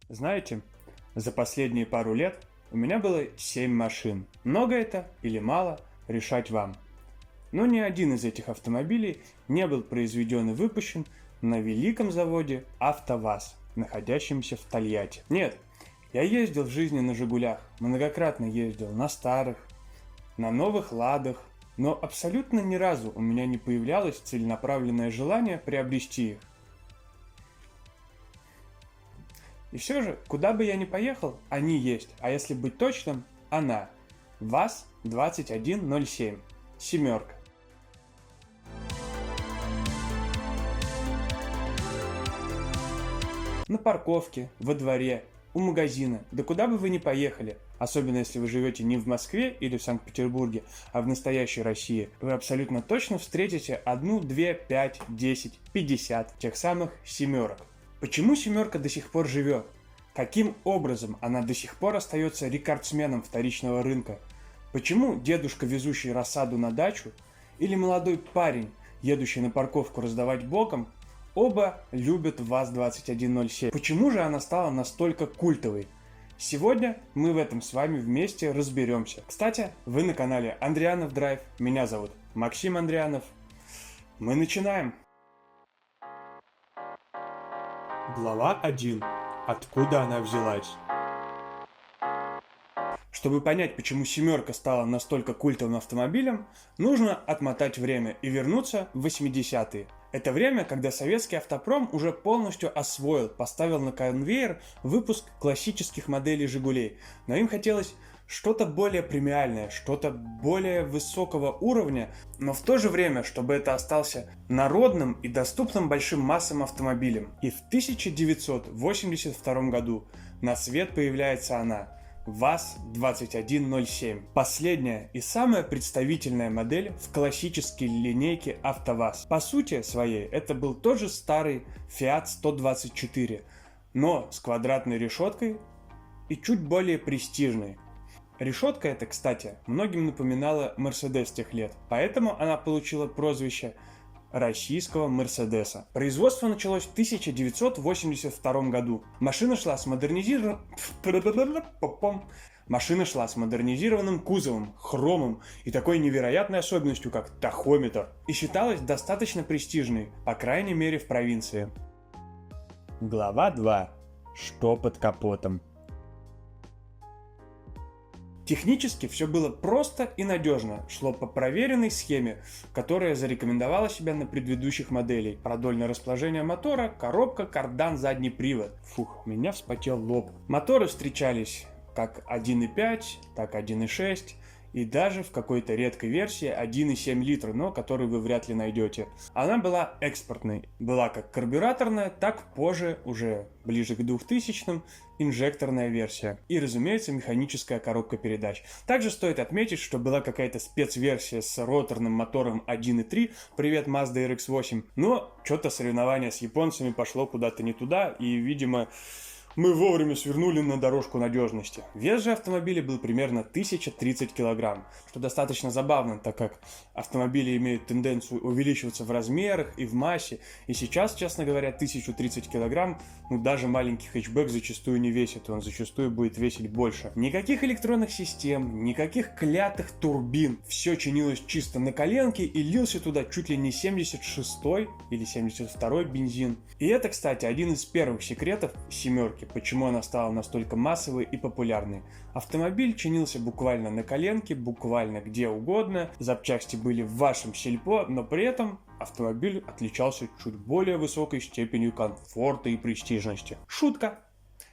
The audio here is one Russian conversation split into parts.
Знаете, за последние пару лет у меня было 7 машин. Много это или мало, решать вам. Но ни один из этих автомобилей не был произведен и выпущен на великом заводе АвтоВАЗ, находящемся в Тольятти. Нет, я ездил в жизни на «Жигулях», многократно ездил на старых, на новых «Ладах», но абсолютно ни разу у меня не появлялось целенаправленное желание приобрести их. И все же, куда бы я ни поехал, они есть, а если быть точным, она. ВАЗ-2107. Семерка. На парковке, во дворе, у магазина, да куда бы вы ни поехали, особенно если вы живете не в Москве или в Санкт-Петербурге, а в настоящей России, вы абсолютно точно встретите 1, 2, 5, 10, 50 тех самых семерок. Почему семерка до сих пор живет? Каким образом она до сих пор остается рекордсменом вторичного рынка? Почему дедушка, везущий рассаду на дачу, или молодой парень, едущий на парковку раздавать боком, оба любят ВАЗ-2107? Почему же она стала настолько культовой? Сегодня мы в этом с вами вместе разберемся. Кстати, вы на канале Андрианов Драйв. Меня зовут Максим Андрианов. Мы начинаем. Глава 1. Откуда она взялась? Чтобы понять, почему семерка стала настолько культовым автомобилем, нужно отмотать время и вернуться в 80-е. Это время, когда советский автопром уже полностью освоил, поставил на конвейер выпуск классических моделей «Жигулей», но им хотелось что-то более премиальное, что-то более высокого уровня, но в то же время, чтобы это остался народным и доступным большим массам автомобилем. И в 1982 году на свет появляется она. ВАЗ-2107. Последняя и самая представительная модель в классической линейке АвтоВАЗ. По сути своей, это был тот же старый Fiat 124, но с квадратной решеткой и чуть более престижной. Решетка эта, кстати, многим напоминала Mercedes тех лет, поэтому она получила прозвище российского Мерседеса. Производство началось в 1982 году. Машина шла с модернизированным кузовом, хромом и такой невероятной особенностью, как тахометр, и считалась достаточно престижной, по крайней мере в провинции. Глава 2. Что под капотом? Технически все было просто и надежно, шло по проверенной схеме, которая зарекомендовала себя на предыдущих моделей. Продольное расположение мотора, коробка, кардан, задний привод. Фух, у меня вспотел лоб. Моторы встречались как 1.5, так 1.6 и даже в какой-то редкой версии 1.7 литра, но которую вы вряд ли найдете. Она была экспортной, была как карбюраторная, так позже, уже ближе к 2000-м, инжекторная версия. И, разумеется, механическая коробка передач. Также стоит отметить, что была какая-то спецверсия с роторным мотором 1.3, привет Mazda RX-8, но что-то соревнование с японцами пошло куда-то не туда, и, видимо, мы вовремя свернули на дорожку надежности. Вес же автомобиля был примерно 1030 килограмм, что достаточно забавно, так как автомобили имеют тенденцию увеличиваться в размерах и в массе, и сейчас, честно говоря, 1030 килограмм, даже маленький хэтчбэк зачастую не весит, он зачастую будет весить больше. Никаких электронных систем, никаких клятых турбин, все чинилось чисто на коленке и лился туда чуть ли не 76-й или 72-й бензин. И это, кстати, один из первых секретов семерки, почему она стала настолько массовой и популярной. Автомобиль чинился буквально на коленке, буквально где угодно, запчасти были в вашем сельпо, но при этом автомобиль отличался чуть более высокой степенью комфорта и престижности. Шутка!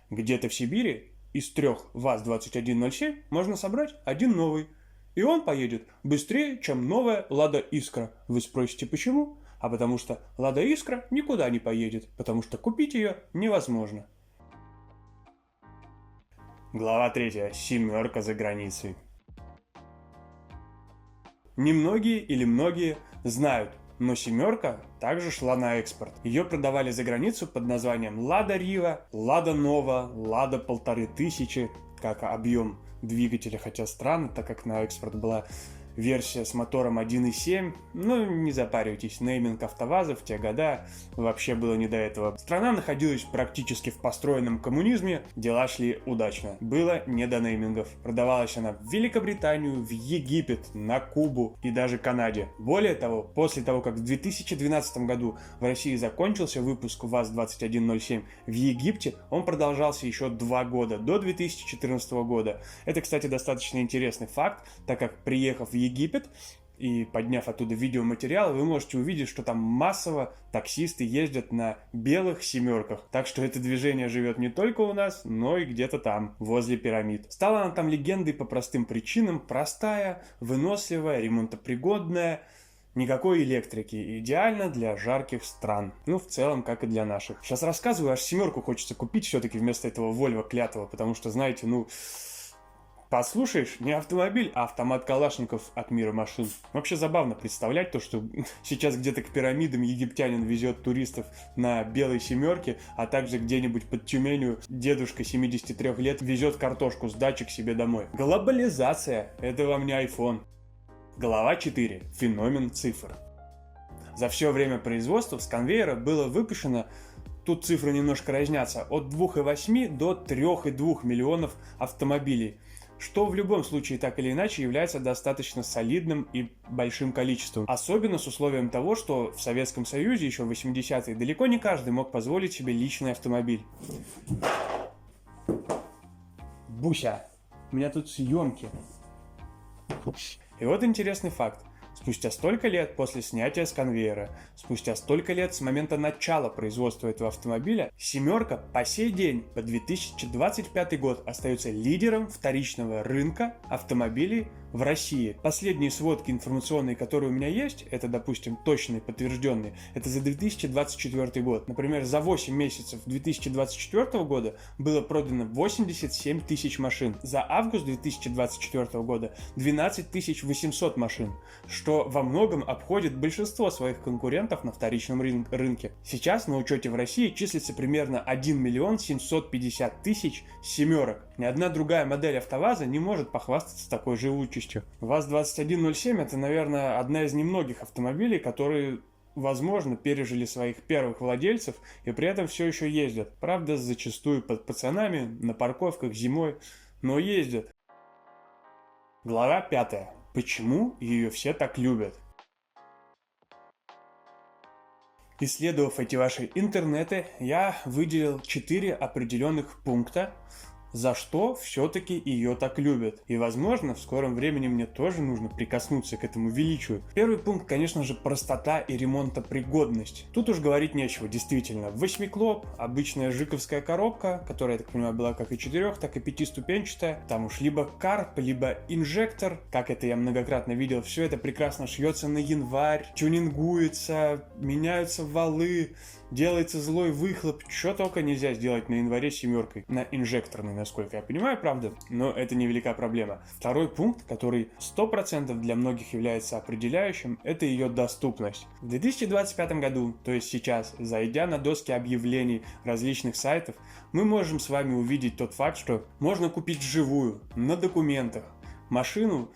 Где-то в Сибири из 3 ВАЗ-2107 можно собрать один новый, и он поедет быстрее, чем новая Лада Искра. Вы спросите, почему? А потому что Лада Искра никуда не поедет, потому что купить ее невозможно. Глава 3. Семерка за границей. Немногие или многие знают, но семерка также шла на экспорт. Ее продавали за границу под названием Лада Рива, Лада Нова, Лада 1500, как объем двигателя, хотя странно, так как на экспорт была версия с мотором 1.7. Ну, не запаривайтесь, нейминг АвтоВАЗа в те года вообще было не до этого. Страна находилась практически в построенном коммунизме, дела шли удачно. Было не до неймингов. Продавалась она в Великобританию, в Египет, на Кубу и даже Канаде. Более того, после того, как в 2012 году в России закончился выпуск ВАЗ-2107, в Египте он продолжался еще 2 года, до 2014 года. Это, кстати, достаточно интересный факт, так как, приехав в Египет и подняв оттуда видеоматериал, вы можете увидеть, что там массово таксисты ездят на белых семерках. Так что это движение живет не только у нас, но и где-то там, возле пирамид. Стала она там легендой по простым причинам. Простая, выносливая, ремонтопригодная. Никакой электрики. Идеально для жарких стран. Ну, в целом, как и для наших. Сейчас рассказываю, аж семерку хочется купить все-таки вместо этого Volvo клятого, потому что, знаете, ну... Послушаешь, не автомобиль, а автомат Калашников от мира машин. Вообще забавно представлять то, что сейчас где-то к пирамидам египтянин везет туристов на белой семерке, а также где-нибудь под Тюменью дедушка 73 лет везет картошку с дачи к себе домой. Глобализация. Это вам не iPhone. Глава 4. Феномен цифр. За все время производства с конвейера было выпущено, тут цифры немножко разнятся, от 2,8 до 3,2 миллионов автомобилей, что в любом случае так или иначе является достаточно солидным и большим количеством. Особенно с условием того, что в Советском Союзе еще в 80-е далеко не каждый мог позволить себе личный автомобиль. Буся, у меня тут съемки. И вот интересный факт. Спустя столько лет после снятия с конвейера, спустя столько лет с момента начала производства этого автомобиля, семерка по сей день, по 2025 год, остается лидером вторичного рынка автомобилей в России. Последние сводки информационные, которые у меня есть, это, допустим, точные, подтвержденные, это за 2024 год. Например, за 8 месяцев 2024 года было продано 87 тысяч машин. За август 2024 года 12 800 машин, что во многом обходит большинство своих конкурентов на вторичном рынке. Сейчас на учете в России числится примерно 1 миллион 750 тысяч семерок. Ни одна другая модель АвтоВАЗа не может похвастаться такой живучестью. ВАЗ-2107 это, наверное, одна из немногих автомобилей, которые, возможно, пережили своих первых владельцев и при этом все еще ездят. Правда, зачастую под пацанами, на парковках зимой, но ездят. Глава 5. Почему ее все так любят? Исследовав эти ваши интернеты, я выделил 4 определенных пункта, за что все-таки ее так любят. И, возможно, в скором времени мне тоже нужно прикоснуться к этому величию. Первый пункт, конечно же, простота и ремонтопригодность. Тут уж говорить нечего, действительно. Восьмиклоп, обычная жиковская коробка, которая, я так понимаю, была как и 4, так и 5-ступенчатая. Там уж либо карп, либо инжектор. Как это я многократно видел, все это прекрасно шьется на январь, тюнингуется, меняются валы, делается злой выхлоп, что только нельзя сделать на январе семеркой, на инжекторной, насколько я понимаю, правда, но это невелика проблема. Второй пункт, который 100% для многих является определяющим, это ее доступность. В 2025 году, то есть сейчас, зайдя на доски объявлений различных сайтов, мы можем с вами увидеть тот факт, что можно купить вживую, на документах, машину,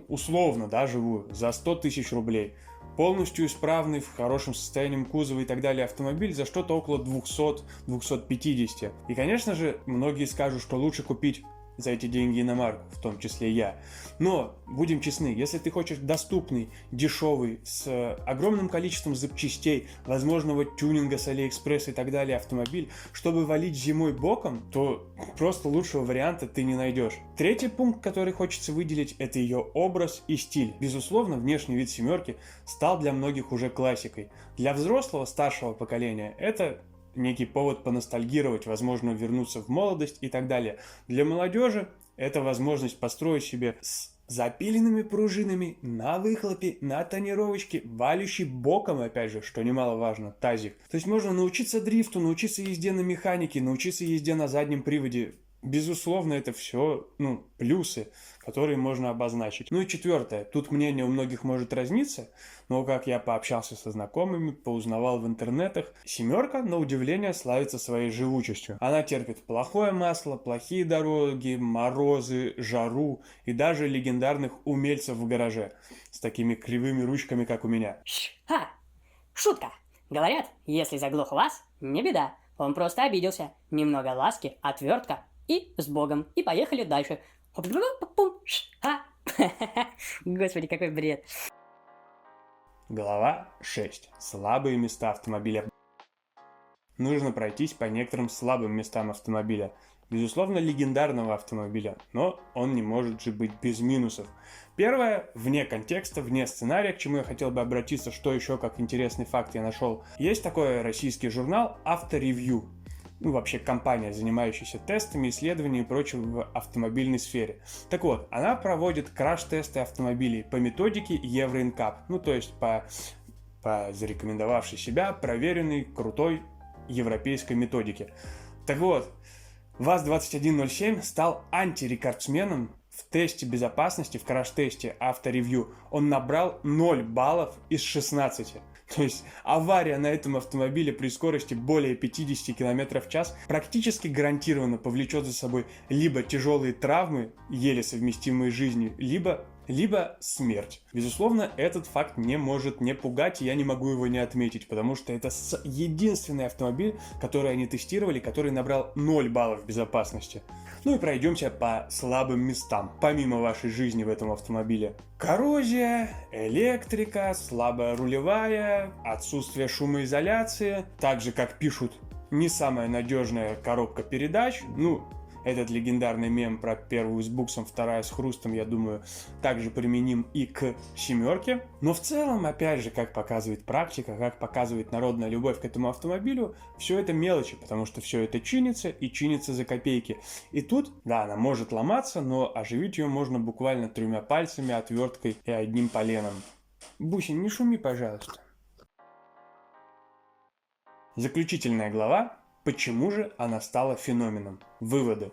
условно, да, живую, за 100 тысяч рублей. Полностью исправный, в хорошем состоянии кузова и так далее автомобиль за что-то около 200-250. И, конечно же, многие скажут, что лучше купить за эти деньги иномарку, в том числе я. Но, будем честны, если ты хочешь доступный, дешевый, с огромным количеством запчастей, возможного тюнинга с Алиэкспресс и так далее автомобиль, чтобы валить зимой боком, то просто лучшего варианта ты не найдешь. Третий пункт, который хочется выделить, это ее образ и стиль. Безусловно, внешний вид семерки стал для многих уже классикой. Для взрослого, старшего поколения это некий повод поностальгировать, возможно, вернуться в молодость и так далее. Для молодежи это возможность построить себе с запиленными пружинами, на выхлопе, на тонировочке, валющий боком, опять же, что немаловажно, тазик. То есть можно научиться дрифту, научиться езде на механике, научиться езде на заднем приводе. безусловно, это все, плюсы, которые можно обозначить. Ну и четвертое. Тут мнение у многих может разниться, но как я пообщался со знакомыми, поузнавал в интернетах, семерка, на удивление, славится своей живучестью. Она терпит плохое масло, плохие дороги, морозы, жару и даже легендарных умельцев в гараже с такими кривыми ручками, как у меня. Ха! Шутка! Говорят, если заглох лаз, не беда. Он просто обиделся. Немного ласки, отвертка и с Богом. И поехали дальше. Господи, какой бред. Глава 6. Слабые места автомобиля. Нужно пройтись по некоторым слабым местам автомобиля. Безусловно, легендарного автомобиля, но он не может же быть без минусов. Первое, вне контекста, вне сценария, к чему я хотел бы обратиться, что еще как интересный факт я нашел. Есть такой российский журнал «Авторевью». Вообще компания, занимающаяся тестами, исследованиями и прочим в автомобильной сфере. Так вот, она проводит краш-тесты автомобилей по методике Euro NCAP, то есть по зарекомендовавшей себя проверенной, крутой европейской методике. Так вот, ВАЗ-2107 стал антирекордсменом в тесте безопасности, в краш-тесте авторевью. Он набрал 0 баллов из 16. То есть авария на этом автомобиле при скорости более 50 км в час практически гарантированно повлечет за собой либо тяжелые травмы, еле совместимые с жизнью, либо смерть. Безусловно, этот факт не может не пугать, и я не могу его не отметить, потому что это единственный автомобиль, который они тестировали, который набрал 0 баллов безопасности. Ну и пройдемся по слабым местам, помимо вашей жизни в этом автомобиле. Коррозия, электрика, слабая рулевая, отсутствие шумоизоляции, так же, как пишут, не самая надежная коробка передач, этот легендарный мем про первую с буксом, вторая с хрустом, я думаю, также применим и к семерке. Но в целом, опять же, как показывает практика, как показывает народная любовь к этому автомобилю, все это мелочи, потому что все это чинится и чинится за копейки. И тут, да, она может ломаться, но оживить ее можно буквально 3 пальцами, отверткой и одним поленом. Бусин, не шуми, пожалуйста. Заключительная глава. Почему же она стала феноменом? Выводы.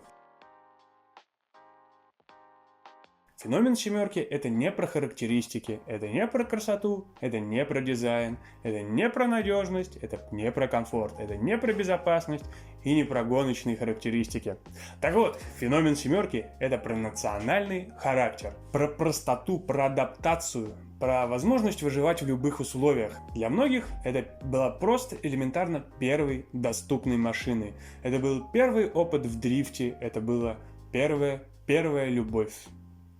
Феномен семерки – это не про характеристики, это не про красоту, это не про дизайн, это не про надежность, это не про комфорт, это не про безопасность и не про гоночные характеристики. Так вот, феномен семерки – это про национальный характер, про простоту, про адаптацию, про возможность выживать в любых условиях. Для многих это была просто элементарно первой доступной машиной. Это был первый опыт в дрифте, это была первая любовь.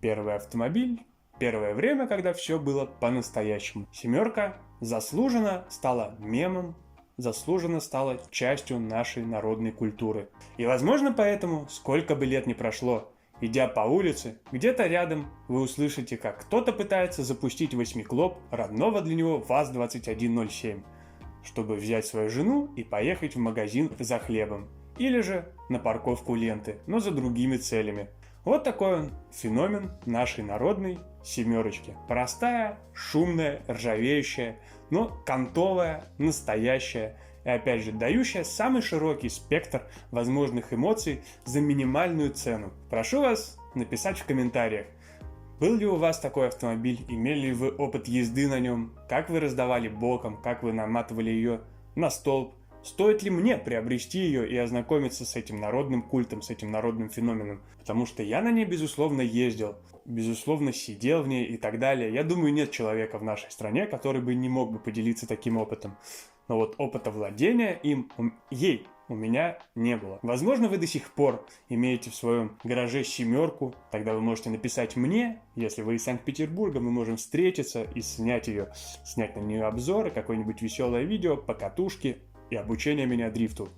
Первый автомобиль, первое время, когда все было по-настоящему. Семерка заслуженно стала мемом, заслуженно стала частью нашей народной культуры. И возможно поэтому, сколько бы лет ни прошло, идя по улице, где-то рядом вы услышите, как кто-то пытается запустить восьмиклоп родного для него ВАЗ-2107, чтобы взять свою жену и поехать в магазин за хлебом. Или же на парковку ленты, но за другими целями. Вот такой он феномен нашей народной семерочки. Простая, шумная, ржавеющая, но кантовая, настоящая и опять же дающая самый широкий спектр возможных эмоций за минимальную цену. Прошу вас написать в комментариях, был ли у вас такой автомобиль, имели ли вы опыт езды на нем, как вы раздавали боком, как вы наматывали ее на столб. Стоит ли мне приобрести ее и ознакомиться с этим народным культом, с этим народным феноменом? Потому что я на ней, безусловно, ездил, безусловно, сидел в ней и так далее. Я думаю, нет человека в нашей стране, который бы не мог бы поделиться таким опытом. Но вот опыта владения ей у меня не было. Возможно, вы до сих пор имеете в своем гараже семерку. Тогда вы можете написать мне, если вы из Санкт-Петербурга, мы можем встретиться и снять на нее обзоры, какое-нибудь веселое видео, покатушки и обучение меня дрифту.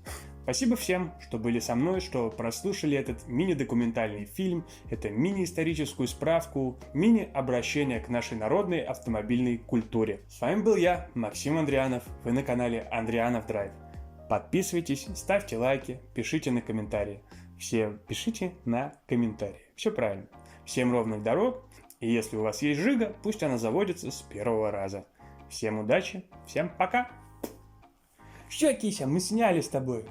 Спасибо всем, что были со мной, что прослушали этот мини-документальный фильм, это мини-историческую справку, мини-обращение к нашей народной автомобильной культуре. С вами был я, Максим Андрианов, вы на канале Андрианов Драйв. Подписывайтесь, ставьте лайки, пишите на комментарии. Все пишите на комментарии. Все правильно. Всем ровных дорог, и если у вас есть жига, пусть она заводится с первого раза. Всем удачи, всем пока! Все, Кися, мы сняли с тобой.